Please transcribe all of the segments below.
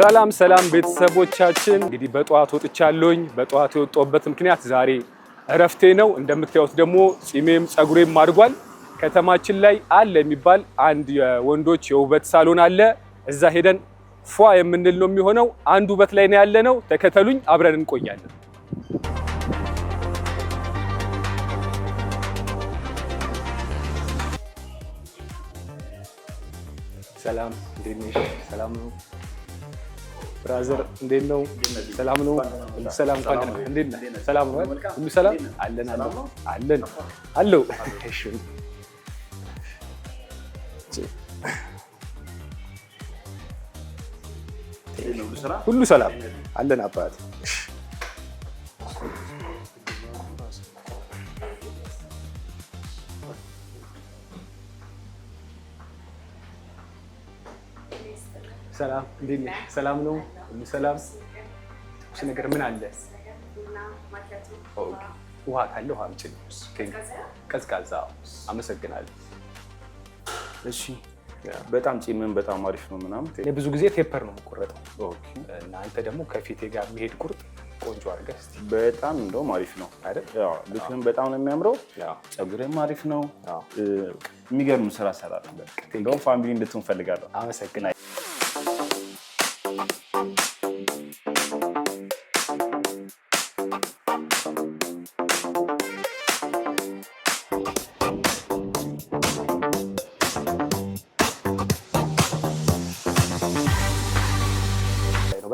ሰላም ሰላም ቤተሰቦቻችን እንግዲህ በጧት ወጥቻለሁኝ። በጧት የወጣሁበት ምክንያት ዛሬ እረፍቴ ነው። እንደምታዩት ደግሞ ጺሜም ጸጉሬም አድጓል። ከተማችን ላይ አለ የሚባል አንድ የወንዶች የውበት ሳሎን አለ። እዛ ሄደን ፏ የምንል ነው የሚሆነው። አንድ ውበት ላይ ነው ያለነው። ተከተሉኝ፣ አብረን እንቆያለን። ሰላም እንዴት ነሽ? ሰላም ነው ብራዘር፣ እንዴት ነው? ሰላም ነው? ሁሉ ሰላም እንኳን እንዴት ነህ? ሰላም ነው? ሁሉ ሰላም አለን አለን አለው። እሺ ሁሉ ሰላም አለን አባት። ሰላም እንዴት ነህ? ሰላም ነው? ሁሉ ሰላም። እሺ ነገር ምን አለ? ውሃ ካለ ውሃ አምጪልኝ። ቀዝቃዛ። አመሰግናለሁ። እሺ በጣም ጺምን በጣም አሪፍ ነው ምናምን። እኔ ብዙ ጊዜ ቴፐር ነው የምቆረጠው እና አንተ ደግሞ ከፊቴ ጋር የሚሄድ ቁርጥ ቆንጆ አድርገህ እስቲ። በጣም እንደውም አሪፍ ነው አይደል? ያው ልክም በጣም ነው የሚያምረው። ጸጉሬም አሪፍ ነው። የሚገርም ስራ ሰራለሁ። እንደውም ፋሚሊ እንድትሆን ፈልጋለሁ። አመሰግናለሁ።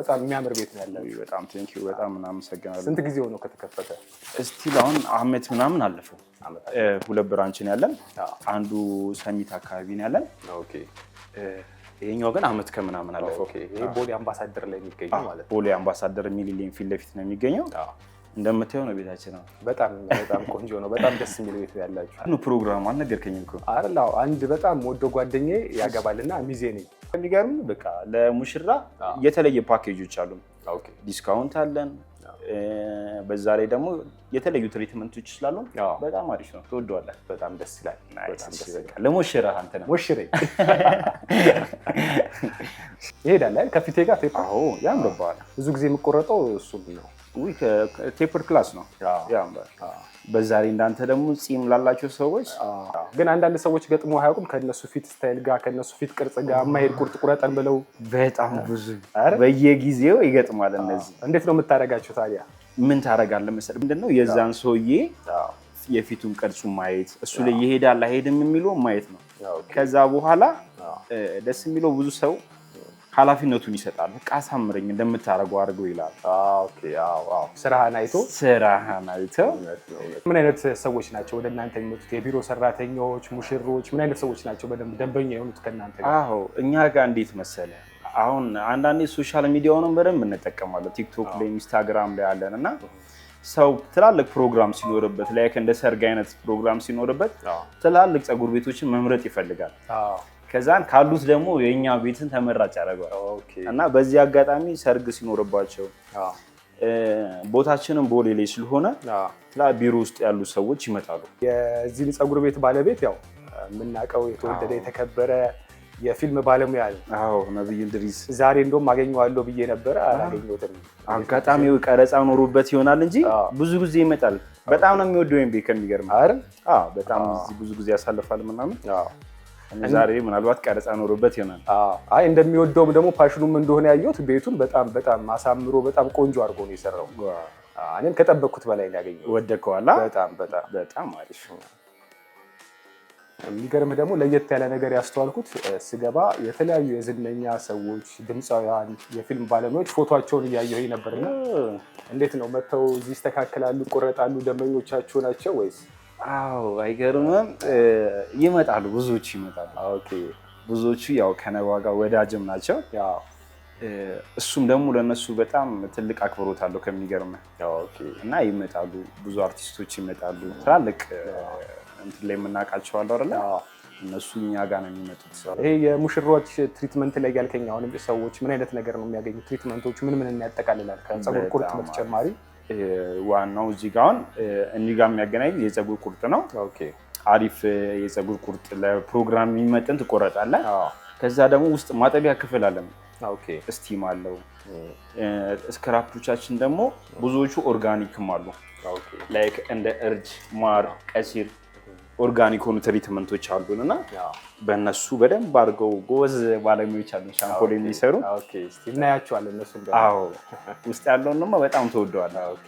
በጣም የሚያምር ቤት ነው ያለው። በጣም ቴንኪው፣ በጣም እናመሰግናለን። ስንት ጊዜ ሆነው ከተከፈተ? እስቲል አሁን አመት ምናምን አለፈው። ሁለት ብራንች ነው ያለን። አንዱ ሰሚት አካባቢ ነው ያለን። ኦኬ። ይሄኛው ግን አመት ከምናምን አለፈው። ኦኬ። ይሄ ቦሌ አምባሳደር ላይ የሚገኘው ማለት ነው። ቦሌ አምባሳደር ሚሊኒየም ፊት ለፊት ነው የሚገኘው። እንደምታየው ነው ቤታችን ነው። በጣም ቆንጆ ነው። በጣም ደስ የሚል ቤት ነው ያላችሁ። ነው ፕሮግራም አልነገርከኝም እኮ አይደል? አንድ በጣም ወዶ ጓደኛዬ ያገባልና ሚዜ ነኝ። የሚገርም በቃ ለሙሽራ የተለየ ፓኬጆች አሉ። ኦኬ። ዲስካውንት አለን። በዛ ላይ ደግሞ የተለዩ ትሪትመንቶች ስላሉ በጣም አሪፍ ነው። ትወደዋለህ። በጣም ደስ ይላል። ለሙሽራ አንተ ነው ሙሽሬ ይሄዳል አይደል? ከፊቴ ጋር ቴፕ። አዎ ያምርባል። ብዙ ጊዜ የምቆረጠው እሱ ነው። ውይ ቴፐር ክላስ ነው ያምራል። በዛ ላይ እንዳንተ ደግሞ ጺም ላላቸው ሰዎች ግን አንዳንድ ሰዎች ገጥሞ አያውቁም። ከነሱ ፊት ስታይል ጋር ከነሱ ፊት ቅርጽ ጋር የማይሄድ ቁርጥ ቁረጠን ብለው በጣም ብዙ በየጊዜው ይገጥማል። እነዚህ እንዴት ነው የምታደርጋቸው ታዲያ? ምን ታደርጋለህ መሰለህ? ምንድነው የዛን ሰውዬ የፊቱን ቅርጹ ማየት፣ እሱ ላይ ይሄዳል አይሄድም የሚለው ማየት ነው። ከዛ በኋላ ደስ የሚለው ብዙ ሰው ኃላፊነቱን ይሰጣል። በቃ አሳምረኝ እንደምታደርገው አድርገው ይላል። ኦኬ። አዎ ስራህን አይቶ ምን አይነት ሰዎች ናቸው ወደ እናንተ የሚመጡት? የቢሮ ሰራተኞች፣ ሙሽሮች ምን አይነት ሰዎች ናቸው በደንብ ደንበኛ የሆኑት ከእናንተ ጋር? አዎ እኛ ጋር እንዴት መሰለ፣ አሁን አንዳንዴ ሶሻል ሚዲያውንም በደንብ እንጠቀማለን። ቲክቶክ ላይ ኢንስታግራም ላይ አለን እና ሰው ትላልቅ ፕሮግራም ሲኖርበት ላይ እንደ ሰርግ አይነት ፕሮግራም ሲኖርበት ትላልቅ ፀጉር ቤቶችን መምረጥ ይፈልጋል። ከዛን ካሉት ደግሞ የኛ ቤትን ተመራጭ ያደርጋል። እና በዚህ አጋጣሚ ሰርግ ሲኖርባቸው ቦታችንን ቦሌ ላይ ስለሆነ ቢሮ ውስጥ ያሉ ሰዎች ይመጣሉ። የዚህ ፀጉር ቤት ባለቤት ያው የምናውቀው የተወደደ የተከበረ የፊልም ባለሙያ ነው። አዎ ነብዩ እንድሪስ። ዛሬ እንደውም አገኘዋለሁ ብዬ ነበረ፣ አላገኘሁትም። አጋጣሚው ቀረጻ ኖሮበት ይሆናል እንጂ ብዙ ጊዜ ይመጣል። በጣም ነው የሚወደው ወይም ቤት ከሚገርም አይደል? በጣም ብዙ ጊዜ ያሳልፋል ምናምን። ዛሬ ምናልባት ቀረጻ ኖሮበት ይሆናል። አይ እንደሚወደውም ደግሞ ፓሽኑም እንደሆነ ያየሁት ቤቱን በጣም አሳምሮ በጣም ቆንጆ አድርጎ ነው የሰራው። እኔም ከጠበቅኩት በላይ ነው ያገኘሁት። ወደከዋላ? በጣም አሪፍ። የሚገርምህ ደግሞ ለየት ያለ ነገር ያስተዋልኩት ስገባ የተለያዩ የዝነኛ ሰዎች፣ ድምፃውያን፣ የፊልም ባለሙያዎች ፎቶቸውን እያየሁኝ ነበርና እንዴት ነው መተው እዚህ ይስተካከላሉ፣ ይቆረጣሉ? ደንበኞቻችሁ ናቸው ወይስ? አዎ አይገርምም? ይመጣሉ፣ ብዙዎቹ ይመጣሉ። ኦኬ። ብዙዎቹ ያው ከነባ ጋር ወዳጅም ናቸው። ያው እሱም ደግሞ ለነሱ በጣም ትልቅ አክብሮት አለው ከሚገርምህ። ኦኬ። እና ይመጣሉ፣ ብዙ አርቲስቶች ይመጣሉ። ትላልቅ እንትን ላይ የምናውቃቸው አሉ አይደለ? እነሱ እኛ ጋር ነው የሚመጡት። ይሄ የሙሽሮች ትሪትመንት ላይ ያልከኝ አሁን ሰዎች ምን አይነት ነገር ነው የሚያገኙት? ትሪትመንቶቹ ምን ያጠቃልላል? ከፀጉር ቁርጥ በተጨማሪ ዋናው እዚህ ጋር አሁን እዚህ ጋር የሚያገናኝ የፀጉር ቁርጥ ነው። ኦኬ። አሪፍ የፀጉር ቁርጥ ለፕሮግራም የሚመጥን ትቆረጣለህ። ከዛ ደግሞ ውስጥ ማጠቢያ ክፍል አለ። ኦኬ ስቲም አለው። ስክራፖቻችን ደግሞ ብዙዎቹ ኦርጋኒክም አሉ። ኦኬ ላይክ እንደ እርድ፣ ማር፣ ቀሲር ኦርጋኒክ ሆኑ ትሪትመንቶች አሉን እና በእነሱ በደንብ አድርገው ጎበዝ ባለሙያዎች አሉ ሻምፖል የሚሰሩ። ኦኬ እስቲ እናያቸዋለን እነሱ እንደው። አዎ ውስጥ ያለውን ደግሞ በጣም ተወደዋል። ኦኬ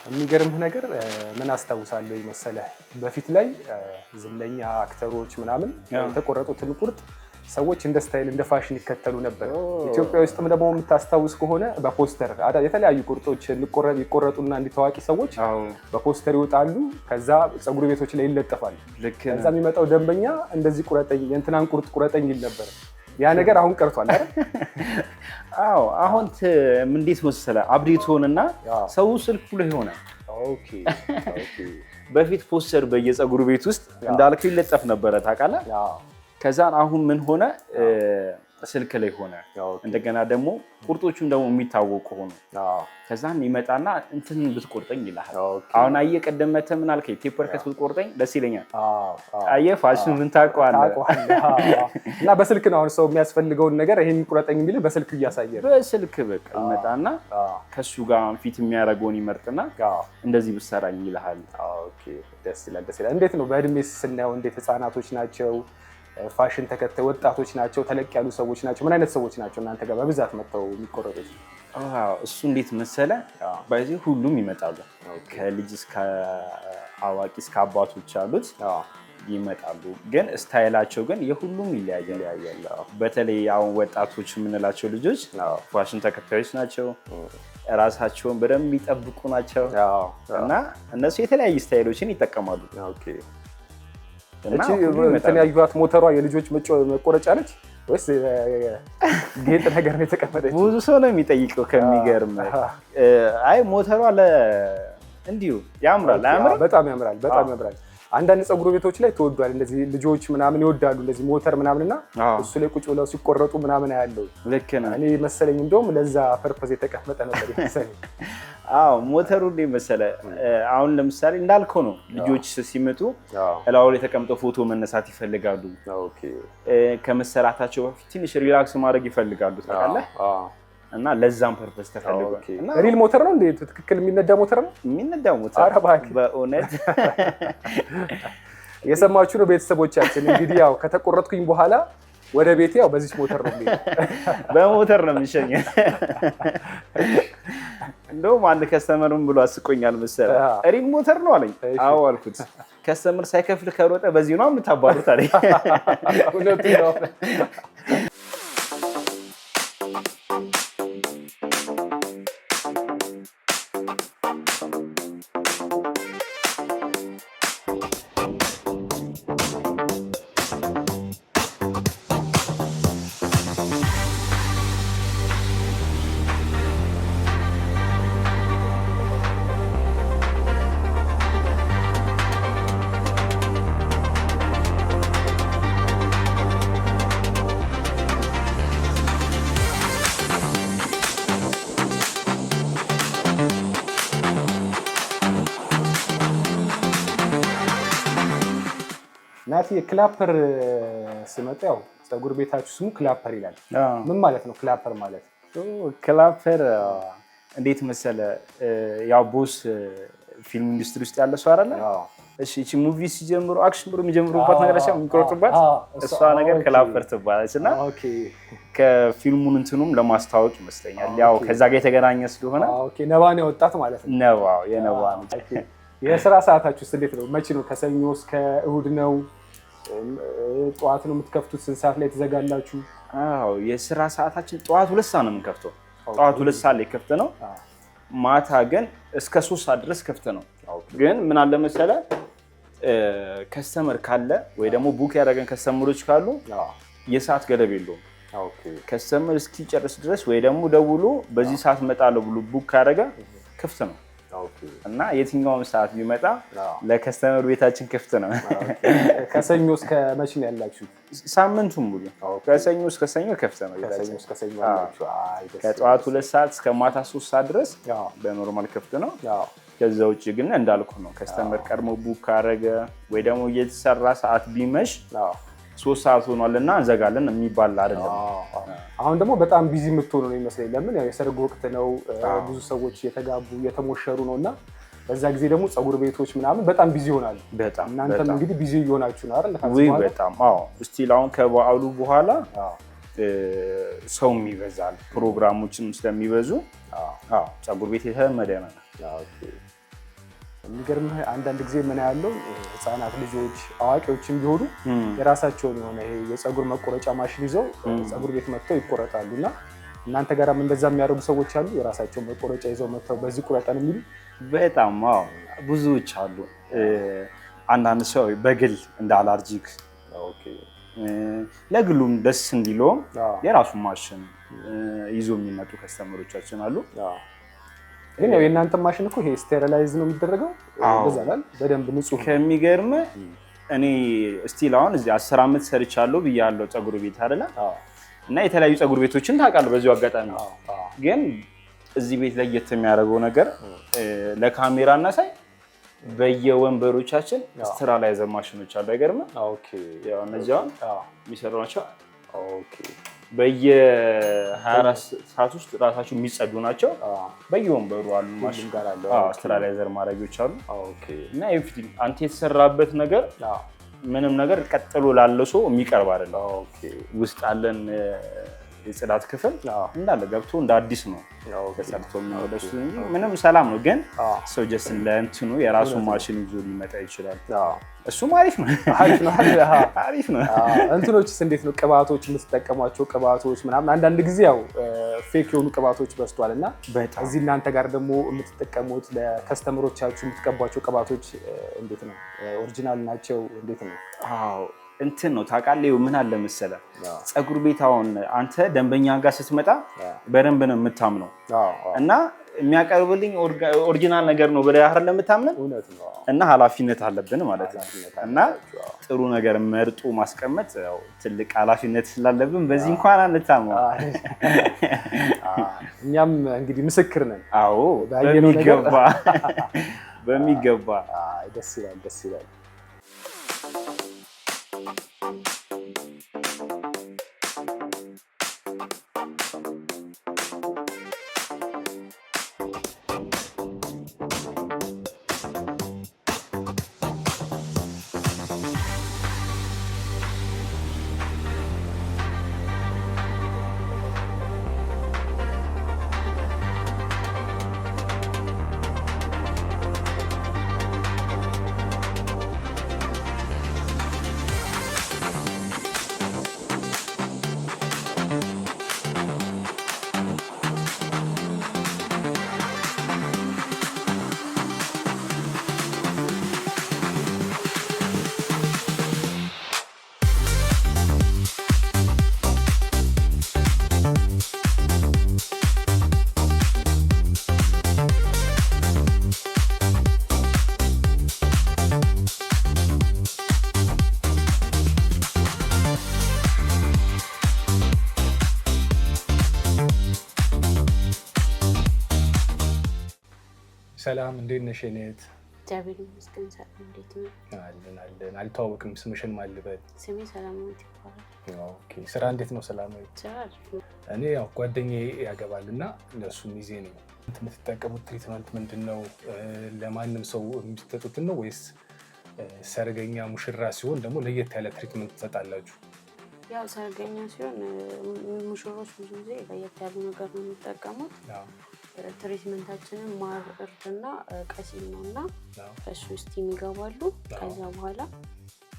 የሚገርምህ ነገር ምን አስታውሳለሁ መሰለህ፣ በፊት ላይ ዝነኛ አክተሮች ምናምን የተቆረጡትን ቁርጥ ሰዎች እንደ ስታይል እንደ ፋሽን ይከተሉ ነበር። ኢትዮጵያ ውስጥም ደግሞ የምታስታውስ ከሆነ በፖስተር የተለያዩ ቁርጦች ይቆረጡና እንዲታዋቂ ሰዎች በፖስተር ይወጣሉ። ከዛ ፀጉር ቤቶች ላይ ይለጠፋሉ። ከዛ የሚመጣው ደንበኛ እንደዚህ ቁረጠኝ፣ የእንትናን ቁርጥ ቁረጠኝ ይል ነበር። ያ ነገር አሁን ቀርቷል አይደል? አዎ አሁን እንዴት መሰለህ አፕዴት ሆነና ሰው ስልኩ ላይ ሆነ። ኦኬ በፊት ፖስተር በየፀጉር ቤት ውስጥ እንዳልከው ይለጠፍ ነበረ ታውቃለህ። ከዛን አሁን ምን ሆነ ስልክ ላይ ሆነ። እንደገና ደግሞ ቁርጦቹም ደግሞ የሚታወቁ ሆኑ። ከዛን ይመጣና እንትን ብትቆርጠኝ ይላል። አሁን አየህ ቀደም መተህ ምን አልከኝ ቴፐር ከት ብትቆርጠኝ ደስ ይለኛል። አየህ ፋሽን ምን ታውቀዋለህ። እና በስልክ ነው አሁን ሰው የሚያስፈልገውን ነገር ይሄን ቁረጠኝ የሚል በስልክ እያሳየ ነው። በስልክ በቃ ይመጣና ከሱ ጋር ፊት የሚያደርገውን ይመርጥና እንደዚህ ብትሰራኝ ይልሃል። ኦኬ ደስ ይላል፣ ደስ ይላል። እንዴት ነው በእድሜ ስናየው እንዴት ህፃናቶች ናቸው? ፋሽን ተከታይ ወጣቶች ናቸው? ተለቅ ያሉ ሰዎች ናቸው? ምን አይነት ሰዎች ናቸው እናንተ ጋር በብዛት መጥተው የሚቆረጡት? እሱ እንዴት መሰለህ በዚህ ሁሉም ይመጣሉ። ከልጅ እስከ አዋቂ እስከ አባቶች አሉት ይመጣሉ። ግን ስታይላቸው ግን የሁሉም ይለያያል። በተለይ አሁን ወጣቶች የምንላቸው ልጆች ፋሽን ተከታዮች ናቸው። ራሳቸውን በደንብ የሚጠብቁ ናቸው እና እነሱ የተለያዩ ስታይሎችን ይጠቀማሉ። የተለያዩት ሞተሯ የልጆች መቆረጫ ነች ወይስ ጌጥ ነገር ነው የተቀመጠች? ብዙ ሰው ነው የሚጠይቀው። ከሚገርም አይ ሞተሯ እንዲሁ ያምራል። በጣም ያምራል፣ በጣም ያምራል። አንዳንድ ፀጉር ቤቶች ላይ ተወዷል። እንደዚህ ልጆች ምናምን ይወዳሉ እንደዚህ ሞተር ምናምንና እሱ ላይ ቁጭ ብለው ሲቆረጡ ምናምን ያለው ልክ ነው። እኔ መሰለኝ እንደውም ለዛ ፐርፐዝ የተቀመጠ ነበር መሰለኝ። አዎ ሞተሩ እንደ መሰለህ አሁን ለምሳሌ እንዳልከው ነው። ልጆች ሲመጡ እላው ላይ ተቀምጠው ፎቶ መነሳት ይፈልጋሉ። ከመሰራታቸው በፊት ትንሽ ሪላክስ ማድረግ ይፈልጋሉ ታውቃለህ። እና ለዛም ፐርፐዝ ተፈልጓል። እና ሪል ሞተር ነው እንዴ? ትክክል የሚነዳ ሞተር ነው የሚነዳ ሞተር በእውነት የሰማችሁ ነው ቤተሰቦቻችን። እንግዲህ ያው ከተቆረጥኩኝ በኋላ ወደ ቤቴ ያው በዚህ ሞተር ነው የሚሄድ። በሞተር ነው የሚሸኘው። እንደውም አንድ ከስተመርም ብሎ አስቆኛል መሰለህ ሪል ሞተር ነው አለኝ። አዎ አልኩት። ከስተመር ሳይከፍል ከሮጠ በዚህ ነው የምታባሩት አለኝ። እውነቱ ነው። ናቲ ክላፐር ሲመጣ ያው ፀጉር ቤታችሁ ስሙ ክላፐር ይላል። ምን ማለት ነው ክላፐር ማለት? ክላፐር እንዴት መሰለህ ያው ቦስ ፊልም ኢንዱስትሪ ውስጥ ያለ ሰው አይደለ? እሺ እቺ ሙቪ ሲጀምሩ አክሽን ብሎ የሚጀምሩባት ነገራቸው የሚቆርጡባት እሷ ነገር ክላፐር ትባላለች። እና ከፊልሙን እንትኑም ለማስተዋወቅ ይመስለኛል ያው ከዛ ጋር የተገናኘ ስለሆነ ነባን ያወጣት ማለት ነው። ነባው የነባ ነው። የስራ ሰዓታችሁ ውስጥ እንዴት ነው? መቼ ነው? ከሰኞ እስከ እሁድ ነው? ጠዋት ነው የምትከፍቱት? ስንት ሰዓት ላይ ትዘጋላችሁ? አዎ የስራ ሰዓታችን ጠዋት 2 ሰዓት ነው የምንከፍተው። ጠዋት 2 ሰዓት ላይ ከፍተ ነው። ማታ ግን እስከ 3 ሰዓት ድረስ ከፍተ ነው። ግን ምን አለ መሰለህ ከስተመር ካለ ወይ ደግሞ ቡክ ያደረገን ከስተመሮች ካሉ የሰዓት ገደብ የለውም። ከስተመር እስኪጨርስ ድረስ ወይ ደግሞ ደውሎ በዚህ ሰዓት እመጣለሁ ብሎ ቡክ ካደረገ ክፍት ነው። እና የትኛውም ሰዓት ቢመጣ ለከስተመር ቤታችን ክፍት ነው። ከሰኞ እስከ መቼ ነው ያላችሁ? ሳምንቱን ሙሉ ከሰኞ እስከ ሰኞ ክፍት ነው። ከጠዋት 2 ሰዓት እስከ ማታ 3 ሰዓት ድረስ በኖርማል ክፍት ነው። ከዛ ውጭ ግን እንዳልኩ ነው ከስተመር ቀድሞ ቡክ ካደረገ ወይ ደግሞ የተሰራ ሰዓት ቢመሽ 3 ሰዓት ሆኗልና እንዘጋለን የሚባል አይደለም። አሁን ደግሞ በጣም ቢዚ የምትሆኑ ነው ይመስለኝ። ለምን ያው የሰርግ ወቅት ነው፣ ብዙ ሰዎች የተጋቡ የተሞሸሩ ነውና በዛ ጊዜ ደግሞ ፀጉር ቤቶች ምናምን በጣም ቢዚ ይሆናሉ። እናንተም እንግዲህ ቢዚ እየሆናችሁ ነው አይደል? ወይ በጣም እስቲል አሁን ከበዓሉ በኋላ ሰውም ይበዛል፣ ፕሮግራሞችም ስለሚበዙ ፀጉር ቤት የተለመደ ነው። የሚገርምህ አንዳንድ ጊዜ ምን ያለው ህፃናት ልጆች አዋቂዎችም ቢሆኑ የራሳቸውን የሆነ ይሄ የፀጉር መቆረጫ ማሽን ይዘው ፀጉር ቤት መጥተው ይቆረጣሉና እናንተ ጋርም እንደዛ የሚያደርጉ ሰዎች አሉ? የራሳቸውን መቆረጫ ይዘው መጥተው በዚህ ቁረጠን የሚሉ በጣም ብዙዎች አሉ። አንዳንድ ሰው በግል እንደ አላርጂክ ለግሉም ደስ እንዲለውም የራሱን ማሽን ይዞ የሚመጡ ከስተመሮቻችን አሉ። ግን ያው የእናንተ ማሽን እኮ ይሄ ስቴሪላይዝ ነው የሚደረገው በዛላል በደንብ ንጹህ። ከሚገርም እኔ ስቲል አሁን እዚህ 10 ዓመት ሰርቻለሁ ብያለሁ ፀጉር ቤት አይደለ? እና የተለያዩ ፀጉር ቤቶችን ታውቃለህ። በዚሁ አጋጣሚ ግን እዚህ ቤት ለየት የሚያደርገው ነገር ለካሜራ እና ሳይ በየወንበሮቻችን ስተራላይዘር ማሽኖች አሉ። አይገርምም? ኦኬ ያው እነዚያው የሚሰሩ ናቸው። ኦኬ በየ24 ሰዓት ውስጥ ራሳቸው የሚጸዱ ናቸው። በየወንበሩ አሉ ማሽን ጋር አለ ስተራላይዘር ማድረጊያዎች አሉ። ኦኬ እና ኤቭሪቲንግ አንተ የተሰራበት ነገር ምንም ነገር ቀጥሎ ላለው ሰው የሚቀርብ አይደለም። ኦኬ ውስጥ አለን የጽዳት ክፍል እንዳለ ገብቶ እንደ አዲስ ነው ተሰርቶ የሚወደሱ እንጂ ምንም ሰላም ነው። ግን ሰው ጀስት ለእንትኑ የራሱ ማሽን ይዞ ሊመጣ ይችላል። እሱም አሪፍ ነው አሪፍ ነው። እንትኖችስ እንዴት ነው? ቅባቶች የምትጠቀሟቸው ቅባቶች ምናምን አንዳንድ ጊዜ ያው ፌክ የሆኑ ቅባቶች በዝቷልና እዚህ እናንተ ጋር ደግሞ የምትጠቀሙት ለከስተመሮቻችሁ የምትቀቧቸው ቅባቶች እንዴት ነው? ኦሪጂናል ናቸው? እንዴት ነው? እንትን ነው ታውቃለህ፣ ምን አለ መሰለህ ፀጉር ቤት አሁን አንተ ደንበኛ ጋር ስትመጣ በደንብ ነው የምታምነው እና የሚያቀርብልኝ ኦሪጂናል ነገር ነው ብለህ አይደል የምታምነው እና ኃላፊነት አለብን ማለት ነው። እና ጥሩ ነገር መርጦ ማስቀመጥ ያው ትልቅ ኃላፊነት ስላለብን በዚህ እንኳን አንታማው። እኛም እንግዲህ ምስክር ነን። አዎ በሚገባ ደስ ይላል ደስ ይላል። ሰላም እንዴት ነሽ? እኔት እግዚአብሔር ይመስገን። ሰላም እንዴት ነው? አለን። አልተዋወቅም። ስምሽን ማን ልበል? ስሜ ሰላማዊት ይባላል። ኦኬ። ስራ እንዴት ነው ሰላማዊት? እኔ ያው ጓደኛዬ ያገባልና ለሱ ሚዜ ነው። የምትጠቀሙት ትሪትመንት ምንድነው? ለማንም ሰው የሚሰጡትን ነው ወይስ ሰርገኛ ሙሽራ ሲሆን ደግሞ ለየት ያለ ትሪትመንት ትሰጣላችሁ? ያው ሰርገኛ ሲሆን ሙሽሮች ብዙ ጊዜ ለየት ያሉ ነገር ነው የሚጠቀሙት። ትሪትመንታችንን ማር እርድና ቀሲል ነውና እሱ ስቲም ይገባሉ። ከዛ በኋላ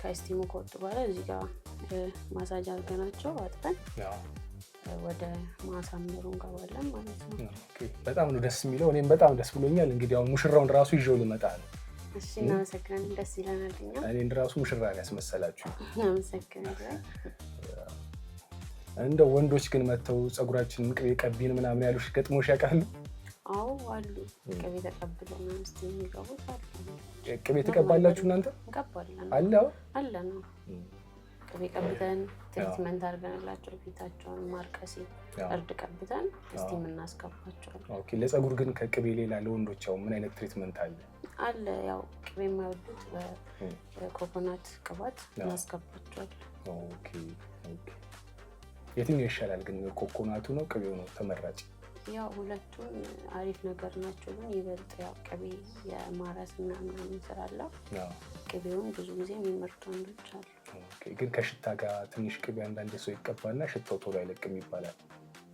ከስቲሙ ከወጡ በኋላ እዚህ ጋር ማሳጅ አድርገናቸው አጥፈን ወደ ማሳመሩ እንገባለን ማለት ነው። በጣም ነው ደስ የሚለው። እኔም በጣም ደስ ብሎኛል። እንግዲህ አሁን ሙሽራውን ራሱ ይዤው ልመጣ ነው። እሺ እናመሰግናለን። ደስ ይለናል። እኔን ራሱ ሙሽራ ያስመሰላችሁ። እናመሰግናለን። እንደው ወንዶች ግን መተው ፀጉራችንን ቅቤ ቀቢን ምናምን ያሉሽ ገጥሞሽ ያውቃሉ? አዎ አሉ። ቅቤ ተቀብለው ነው ስቲም የሚገቡት አሉ። ቅቤ ተቀባላችሁ እናንተ? እንቀባለን። አለ ነው። ቅቤ ቀብተን ትሪትመንት አድርገንላቸው ፊታቸውን ማርቀሲ እርድ ቀብተን ስቲም እናስገባቸዋለን። ኦኬ። ለፀጉር ግን ከቅቤ ሌላ ለወንዶች ያው ምን አይነት ትሪትመንት አለ? አለ ያው ቅቤ የማይወዱት በኮኮናት ቅባት እናስገባቸዋለን። ኦኬ የትኛው ይሻላል ግን ኮኮናቱ ነው ቅቤው ነው ተመራጭ? ያው ሁለቱም አሪፍ ነገር ናቸው ግን ይበልጥ ያው ቅቤ የማረስ ምናምን ስላለው ቅቤውን ብዙ ጊዜ የሚመርጡ ወንዶች አሉ። ኦኬ ግን ከሽታ ጋር ትንሽ ቅቤ አንዳንድ ሰው ይቀባልና ሽታው ቶሎ አይለቅም ይባላል።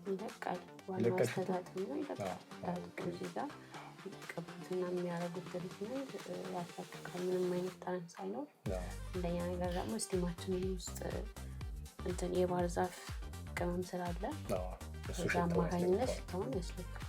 ይለቃል። ዋናው አስተታተም ነው ይለቃል። እዚህ ጋር ቅባትና የሚያደርጉት ትሪትመንት ያሳክካል። ምንም አይነት ጠረን ሳይኖር እንደኛ ነገር ደግሞ ስቲማችን ውስጥ እንትን የባህር ዛፍ ቅመም ስላለ እሱ አማካኝነት ሽታውን ያስለካል።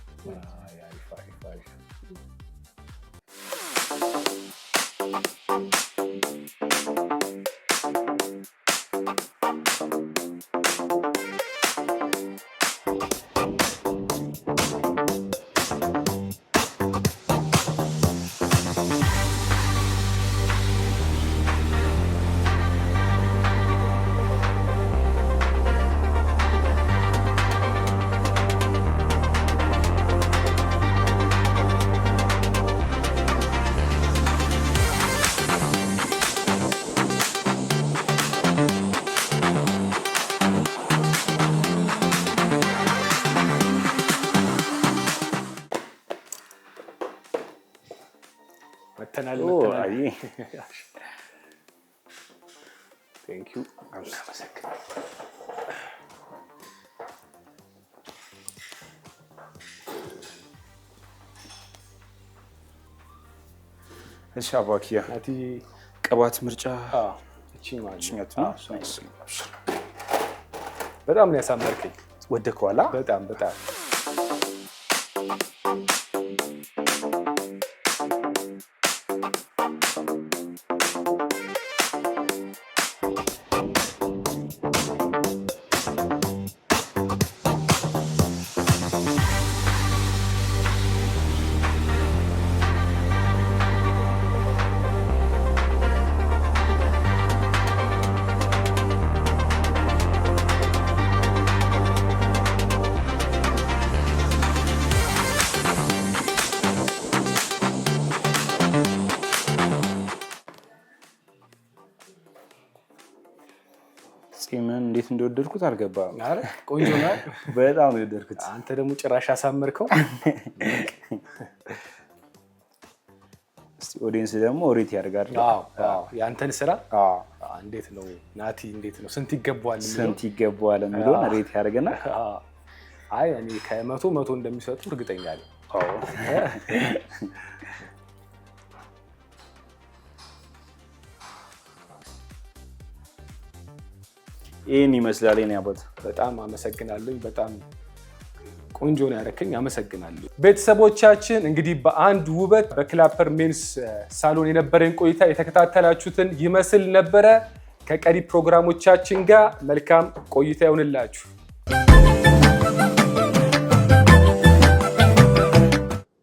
መተናል። ቴንክ ዩ እሺ አባኪያ ቅባት ምርጫ እቺ ማለት ነው። በጣም ነው ያሳመርከኝ። ወደከዋላ በጣም ጺምን እንዴት እንደወደድኩት አልገባም። አረ ቆንጆ ነው። በጣም ነው የወደድኩት። አንተ ደግሞ ጭራሽ አሳመርከው። እስቲ ኦዲየንስ ደግሞ ኦሪት ያርጋል። አዎ ያንተን ስራ እንዴት ነው ናቲ እንዴት ነው ስንት ይገባዋል የሚለውን ኦሪት ያርገና አይ እኔ ከ100 እንደሚሰጡ እርግጠኛ ነኝ። ይሄን ይመስላል። እኔ አቦት በጣም አመሰግናለሁ። በጣም ቆንጆ ነው ያደረከኝ። አመሰግናለሁ። ቤተሰቦቻችን እንግዲህ በአንድ ውበት በክላፐር ሜንስ ሳሎን የነበረን ቆይታ የተከታተላችሁትን ይመስል ነበረ። ከቀሪ ፕሮግራሞቻችን ጋር መልካም ቆይታ ይሁንላችሁ።